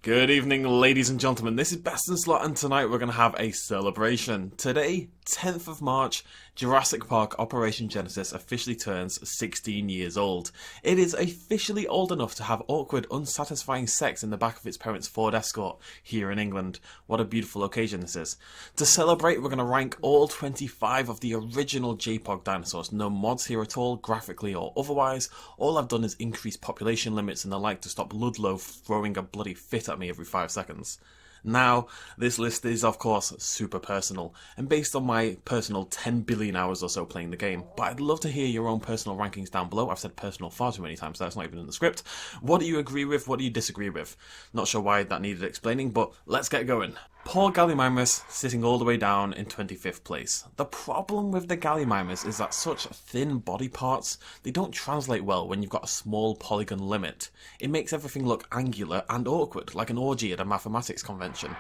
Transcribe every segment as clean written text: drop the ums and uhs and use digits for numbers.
Good evening, ladies and gentlemen. This is BestInSlot, and tonight we're going to have a celebration. Today, 10th of March, Jurassic Park Operation Genesis officially turns 16 years old. It is officially old enough to have awkward, unsatisfying sex in the back of its parents' Ford Escort here in England. What a beautiful occasion this is. To celebrate, we're going to rank all 25 of the original JPOG dinosaurs. No mods here at all, graphically or otherwise. All I've done is increase population limits and the like to stop Ludlow throwing a bloody fit at me every 5 seconds. Now, this list is of course super personal, and based on my personal 10 billion hours or so playing the game, but I'd love to hear your own personal rankings down below. I've said personal far too many times, that's not even in the script. What do you agree with, what do you disagree with? Not sure why that needed explaining, but let's get going. Poor Gallimimus sitting all the way down in 25th place. The problem with the Gallimimus is that such thin body parts, they don't translate well when you've got a small polygon limit. It makes everything look angular and awkward, like an orgy at a mathematics convention.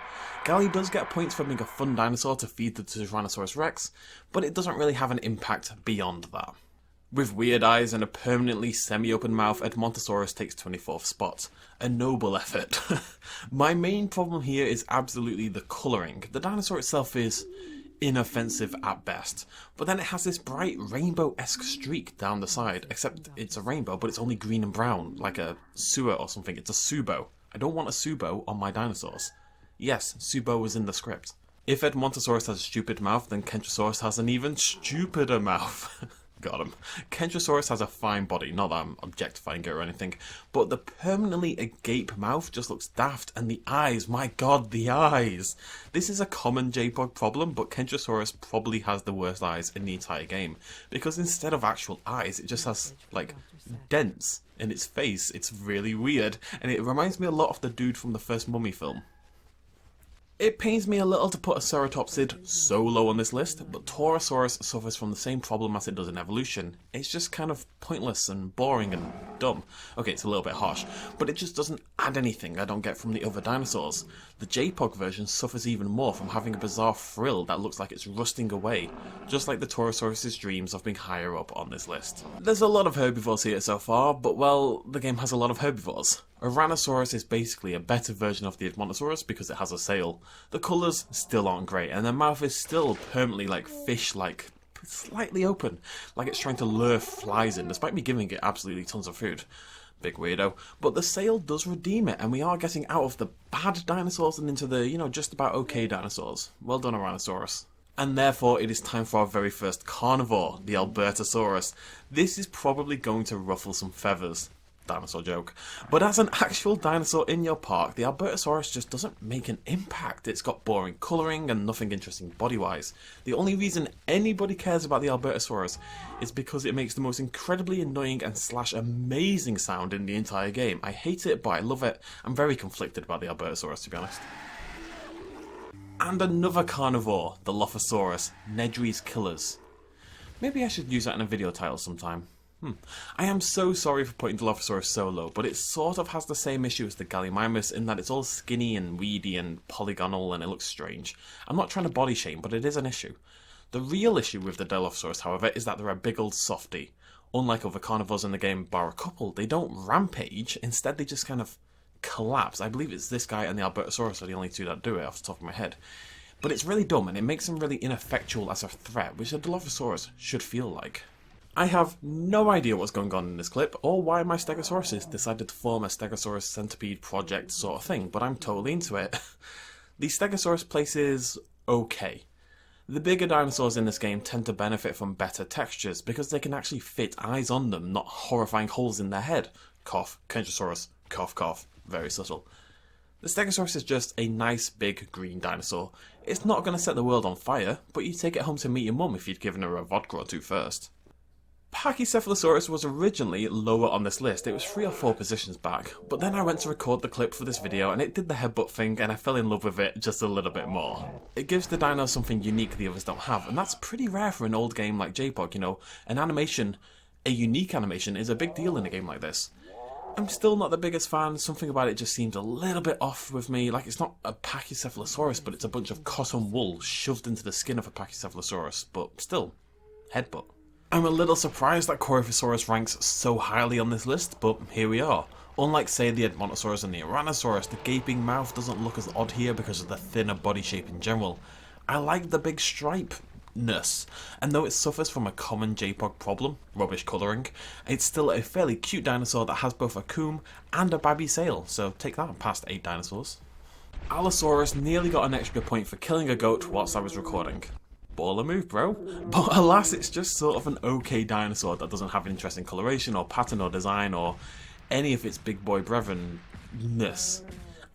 Galli does get points for being a fun dinosaur to feed the Tyrannosaurus Rex, but it doesn't really have an impact beyond that. With weird eyes and a permanently semi-open mouth, Edmontosaurus takes 24th spot. A noble effort. My main problem here is absolutely the colouring. The dinosaur itself is inoffensive at best, but then it has this bright rainbow-esque streak down the side, except it's a rainbow, but it's only green and brown, like a sewer or something. It's a Subo. I don't want a Subo on my dinosaurs. Yes, Subo was in the script. If Edmontosaurus has a stupid mouth, then Carcharodontosaurus has an even stupider mouth. Got him. Carcharodontosaurus has a fine body, not that I'm objectifying it or anything, but the permanently agape mouth just looks daft, and the eyes, my god, the eyes! This is a common JPOG problem, but Carcharodontosaurus probably has the worst eyes in the entire game, because instead of actual eyes, it just has, like, dents in its face. It's really weird, and it reminds me a lot of the dude from the first Mummy film. It pains me a little to put a Ceratopsid so low on this list, but Torosaurus suffers from the same problem as it does in evolution. It's just kind of pointless and boring and dumb. Okay, it's a little bit harsh, but it just doesn't add anything I don't get from the other dinosaurs. The JPOG version suffers even more from having a bizarre frill that looks like it's rusting away, just like the Torosaurus' dreams of being higher up on this list. There's a lot of herbivores here so far, but well, the game has a lot of herbivores. Ouranosaurus is basically a better version of the Edmontosaurus because it has a sail. The colours still aren't great, and their mouth is still permanently like fish-like, slightly open, like it's trying to lure flies in, despite me giving it absolutely tons of food. Big weirdo. But the sail does redeem it, and we are getting out of the bad dinosaurs and into the, just about okay dinosaurs. Well done, Ouranosaurus. And therefore, it is time for our very first carnivore, the Albertosaurus. This is probably going to ruffle some feathers. Dinosaur joke. But as an actual dinosaur in your park, the Albertosaurus just doesn't make an impact. It's got boring colouring and nothing interesting body-wise. The only reason anybody cares about the Albertosaurus is because it makes the most incredibly annoying and / amazing sound in the entire game. I hate it, but I love it. I'm very conflicted about the Albertosaurus, to be honest. And another carnivore, the Dilophosaurus, Nedry's Killers. Maybe I should use that in a video title sometime. I am so sorry for putting Dilophosaurus so low, but it sort of has the same issue as the Gallimimus in that it's all skinny and weedy and polygonal and it looks strange. I'm not trying to body shame, but it is an issue. The real issue with the Dilophosaurus, however, is that they're a big old softie. Unlike other carnivores in the game, bar a couple, they don't rampage, instead they just kind of collapse. I believe it's this guy and the Albertosaurus are the only two that do it off the top of my head. But it's really dumb and it makes them really ineffectual as a threat, which a Dilophosaurus should feel like. I have no idea what's going on in this clip, or why my Stegosauruses decided to form a Stegosaurus centipede project sort of thing, but I'm totally into it. The Stegosaurus place is okay. The bigger dinosaurs in this game tend to benefit from better textures, because they can actually fit eyes on them, not horrifying holes in their head. Cough, Carcharodontosaurus, cough cough, very subtle. The Stegosaurus is just a nice big green dinosaur. It's not going to set the world on fire, but you'd take it home to meet your mum if you'd given her a vodka or two first. Pachycephalosaurus was originally lower on this list. It was 3 or 4 positions back, but then I went to record the clip for this video and it did the headbutt thing and I fell in love with it just a little bit more. It gives the dino something unique the others don't have, and that's pretty rare for an old game like JPOG, An animation, a unique animation, is a big deal in a game like this. I'm still not the biggest fan. Something about it just seems a little bit off with me. Like, it's not a Pachycephalosaurus, but it's a bunch of cotton wool shoved into the skin of a Pachycephalosaurus, but still, headbutt. I'm a little surprised that Corythosaurus ranks so highly on this list, but here we are. Unlike say the Edmontosaurus and the Tyrannosaurus, the gaping mouth doesn't look as odd here because of the thinner body shape in general. I like the big stripe-ness, and though it suffers from a common JPOG problem, rubbish colouring, it's still a fairly cute dinosaur that has both a comb and a babby sail, so take that past 8 dinosaurs. Allosaurus nearly got an extra point for killing a goat whilst I was recording. Baller move, bro. But alas, it's just sort of an okay dinosaur that doesn't have interesting coloration or pattern or design or any of its big boy brethren-ness.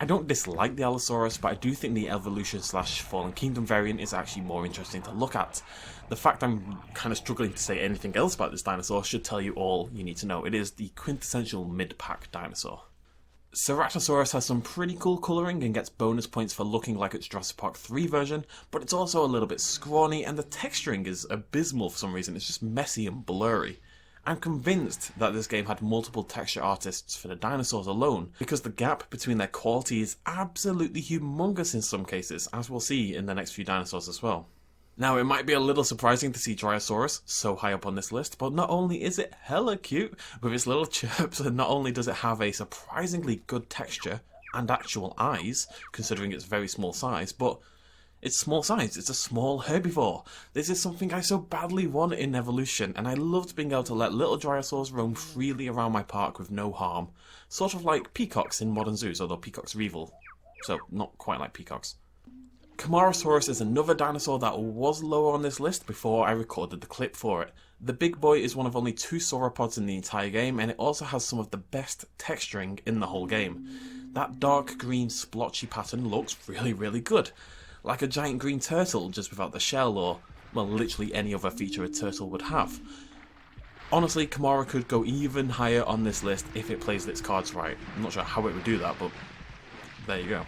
I don't dislike the Allosaurus, but I do think the evolution / Fallen Kingdom variant is actually more interesting to look at. The fact I'm kind of struggling to say anything else about this dinosaur should tell you all you need to know. It is the quintessential mid-pack dinosaur. Ceratosaurus has some pretty cool colouring and gets bonus points for looking like its Jurassic Park 3 version, but it's also a little bit scrawny and the texturing is abysmal for some reason. It's just messy and blurry. I'm convinced that this game had multiple texture artists for the dinosaurs alone, because the gap between their quality is absolutely humongous in some cases, as we'll see in the next few dinosaurs as well. Now, it might be a little surprising to see Dinosaurs so high up on this list, but not only is it hella cute with its little chirps, and not only does it have a surprisingly good texture and actual eyes, considering its very small size, but it's small size, it's a small herbivore. This is something I so badly want in evolution, and I loved being able to let little dinosaurs roam freely around my park with no harm. Sort of like peacocks in modern zoos, although peacocks are evil, so not quite like peacocks. Camarasaurus is another dinosaur that was lower on this list before I recorded the clip for it. The big boy is one of only 2 sauropods in the entire game, and it also has some of the best texturing in the whole game. That dark green splotchy pattern looks really good. Like a giant green turtle, just without the shell or, well, literally any other feature a turtle would have. Honestly, Camara could go even higher on this list if it plays its cards right. I'm not sure how it would do that, but there you go.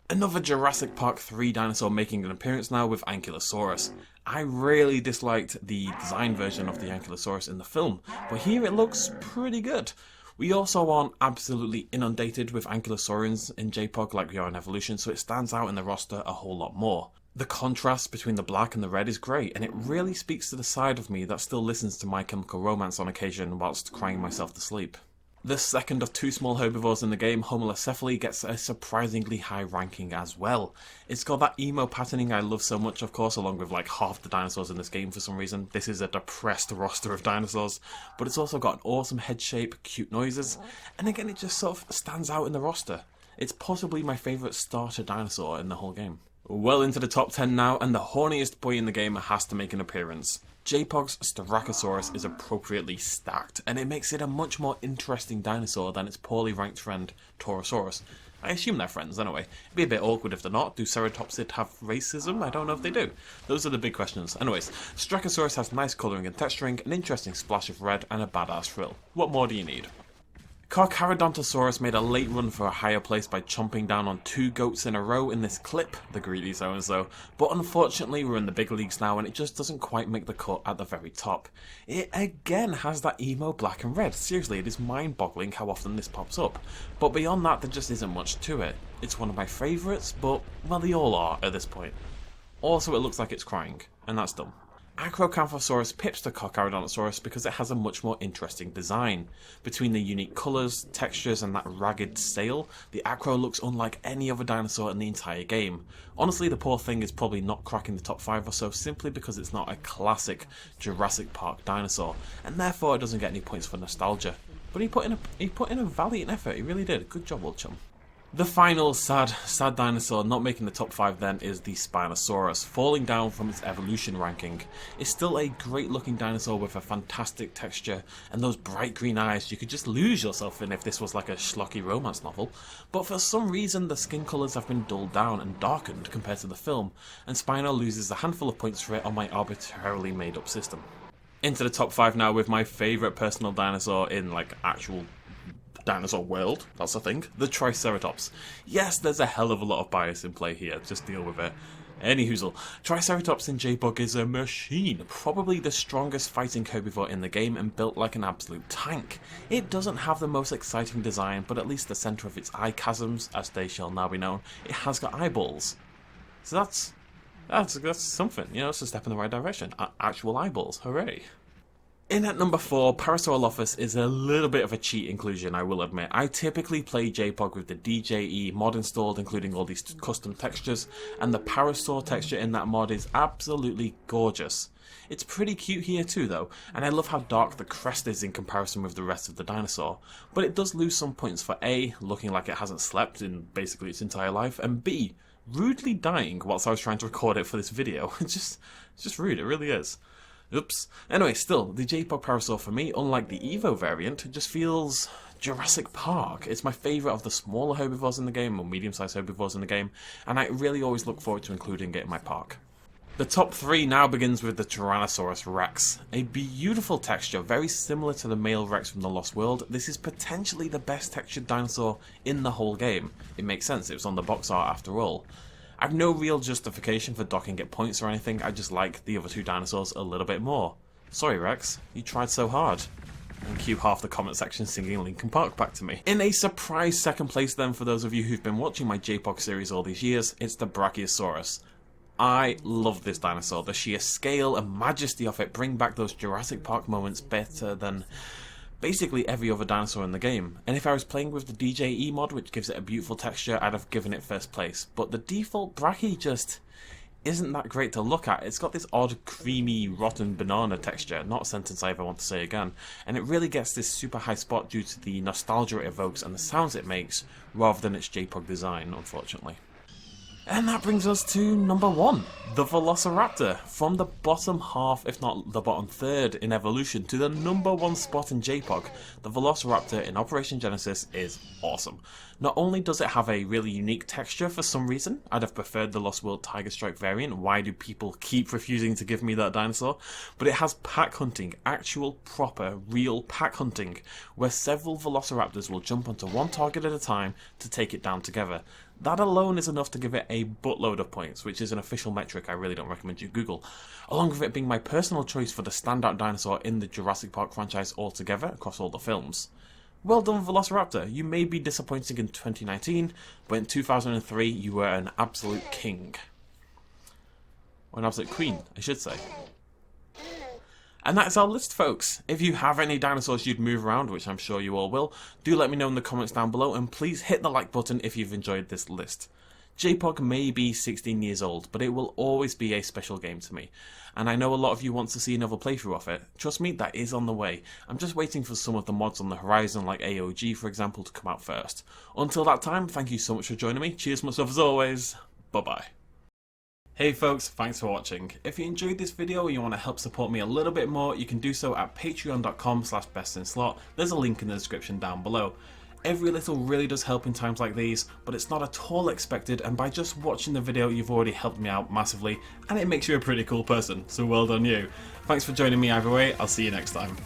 Another Jurassic Park 3 dinosaur making an appearance now with Ankylosaurus. I really disliked the design version of the Ankylosaurus in the film, but here it looks pretty good. We also aren't absolutely inundated with Ankylosaurians in JPOG like we are in Evolution, so it stands out in the roster a whole lot more. The contrast between the black and the red is great, and it really speaks to the side of me that still listens to My Chemical Romance on occasion whilst crying myself to sleep. The second of 2 small herbivores in the game, Homalocephaly, gets a surprisingly high ranking as well. It's got that emo patterning I love so much, of course, along with like half the dinosaurs in this game for some reason. This is a depressed roster of dinosaurs, but it's also got an awesome head shape, cute noises, and again it just sort of stands out in the roster. It's possibly my favourite starter dinosaur in the whole game. Well into the top 10 now, and the horniest boy in the game has to make an appearance. JPOG's Styracosaurus is appropriately stacked, and it makes it a much more interesting dinosaur than its poorly ranked friend Torosaurus. I assume they're friends anyway. It'd be a bit awkward if they're not. Do Ceratopsids have racism? I don't know if they do. Those are the big questions. Anyways, Styracosaurus has nice colouring and texturing, an interesting splash of red, and a badass frill. What more do you need? Carcharodontosaurus made a late run for a higher place by chomping down on 2 goats in a row in this clip, the greedy so-and-so, but unfortunately we're in the big leagues now and it just doesn't quite make the cut at the very top. It again has that emo black and red. Seriously, it is mind-boggling how often this pops up. But beyond that, there just isn't much to it. It's one of my favourites, but, well, they all are at this point. Also, it looks like it's crying, and that's dumb. Acrocanthosaurus pips to Carcharodontosaurus because it has a much more interesting design. Between the unique colours, textures and that ragged sail, the Acro looks unlike any other dinosaur in the entire game. Honestly, the poor thing is probably not cracking the top 5 or so simply because it's not a classic Jurassic Park dinosaur, and therefore it doesn't get any points for nostalgia. But he put in a valiant effort, he really did. Good job, old chum. The final sad dinosaur not making the top 5 then is the Spinosaurus, falling down from its evolution ranking. It's still a great looking dinosaur with a fantastic texture and those bright green eyes you could just lose yourself in if this was like a schlocky romance novel, but for some reason the skin colours have been dulled down and darkened compared to the film, and Spino loses a handful of points for it on my arbitrarily made up system. Into the top 5 now with my favourite personal dinosaur in like actual dinosaur world, that's a thing, the Triceratops. Yes, there's a hell of a lot of bias in play here, just deal with it. Any hoozle, Triceratops in JPOG is a machine, probably the strongest fighting herbivore in the game and built like an absolute tank. It doesn't have the most exciting design, but at least the centre of its eye chasms, as they shall now be known, it has got eyeballs. So that's something, you know, it's a step in the right direction. Actual eyeballs, hooray. In at number 4, Parasaur is a little bit of a cheat inclusion, I will admit. I typically play JPOG with the DJE mod installed, including all these custom textures, and the Parasaur texture in that mod is absolutely gorgeous. It's pretty cute here too though, and I love how dark the crest is in comparison with the rest of the dinosaur, but it does lose some points for A, looking like it hasn't slept in basically its entire life, and B, rudely dying whilst I was trying to record it for this video. It's just rude, it really is. Oops. Anyway, still, the JPOG Parasaur for me, unlike the Evo variant, just feels Jurassic Park. It's my favourite of the smaller herbivores in the game, or medium-sized herbivores in the game, and I really always look forward to including it in my park. The top 3 now begins with the Tyrannosaurus Rex. A beautiful texture, very similar to the male Rex from the Lost World. This is potentially the best textured dinosaur in the whole game. It makes sense, it was on the box art after all. I've no real justification for docking it points or anything, I just like the other 2 dinosaurs a little bit more. Sorry Rex, you tried so hard. And cue half the comment section singing Linkin Park back to me. In a surprise second place then, for those of you who've been watching my JPOG series all these years, it's the Brachiosaurus. I love this dinosaur. The sheer scale and majesty of it bring back those Jurassic Park moments better than basically every other dinosaur in the game. And if I was playing with the DJE mod, which gives it a beautiful texture, I'd have given it first place. But the default Brachie just isn't that great to look at. It's got this odd, creamy, rotten banana texture, not a sentence I ever want to say again, and it really gets this super high spot due to the nostalgia it evokes and the sounds it makes, rather than its JPOG design, unfortunately. And that brings us to number 1, the Velociraptor. From the bottom half, if not the bottom third in evolution, to the number 1 spot in JPOG, the Velociraptor in Operation Genesis is awesome. Not only does it have a really unique texture for some reason, I'd have preferred the Lost World Tiger Strike variant, why do people keep refusing to give me that dinosaur? But it has pack hunting, actual proper real pack hunting, where several Velociraptors will jump onto one target at a time to take it down together. That alone is enough to give it a buttload of points, which is an official metric I really don't recommend you Google, along with it being my personal choice for the standout dinosaur in the Jurassic Park franchise altogether across all the films. Well done Velociraptor, you may be disappointing in 2019, but in 2003 you were an absolute king. Or an absolute queen, I should say. And that's our list, folks. If you have any dinosaurs you'd move around, which I'm sure you all will, do let me know in the comments down below, and please hit the like button if you've enjoyed this list. JPOG may be 16 years old, but it will always be a special game to me. And I know a lot of you want to see another playthrough of it. Trust me, that is on the way. I'm just waiting for some of the mods on the horizon, like AOG for example, to come out first. Until that time, thank you so much for joining me. Cheers, much love as always. Bye-bye. Hey folks, thanks for watching. If you enjoyed this video and you want to help support me a little bit more, you can do so at patreon.com/bestinslot. There's a link in the description down below. Every little really does help in times like these, but it's not at all expected, and by just watching the video you've already helped me out massively, and it makes you a pretty cool person, so well done you. Thanks for joining me either way, I'll see you next time.